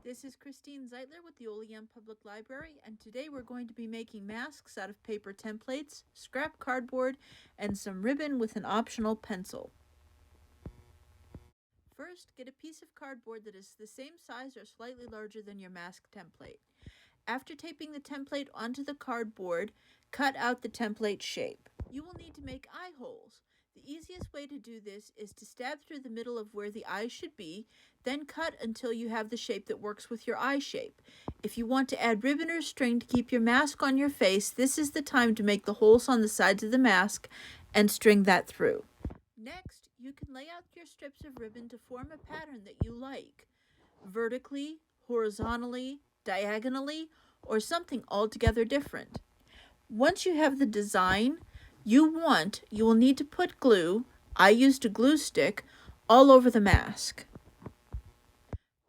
This is Christine Zeitler with the Olean Public Library, and today we're going to be making masks out of paper templates, scrap cardboard, and some ribbon with an optional pencil. First, get a piece of cardboard that is the same size or slightly larger than your mask template. After taping the template onto the cardboard, cut out the template shape. You will need to make eye holes. The easiest way to do this is to stab through the middle of where the eyes should be, then cut until you have the shape that works with your eye shape. If you want to add ribbon or string to keep your mask on your face, this is the time to make the holes on the sides of the mask and string that through. Next, you can lay out your strips of ribbon to form a pattern that you like, vertically, horizontally, diagonally, or something altogether different. Once you have the design you will need to put glue, I used a glue stick, all over the mask.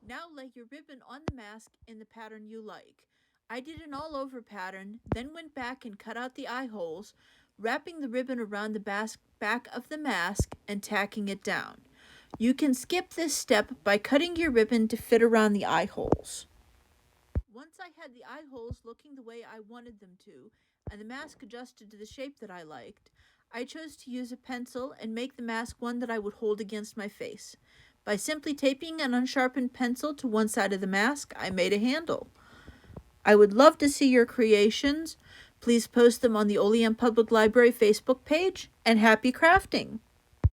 Now lay your ribbon on the mask in the pattern you like. I did an all-over pattern, then went back and cut out the eye holes, wrapping the ribbon around the back of the mask and tacking it down. You can skip this step by cutting your ribbon to fit around the eye holes. Once I had the eye holes looking the way I wanted them to, and the mask adjusted to the shape that I liked, I chose to use a pencil and make the mask one that I would hold against my face. By simply taping an unsharpened pencil to one side of the mask, I made a handle. I would love to see your creations. Please post them on the Olean Public Library Facebook page, and happy crafting!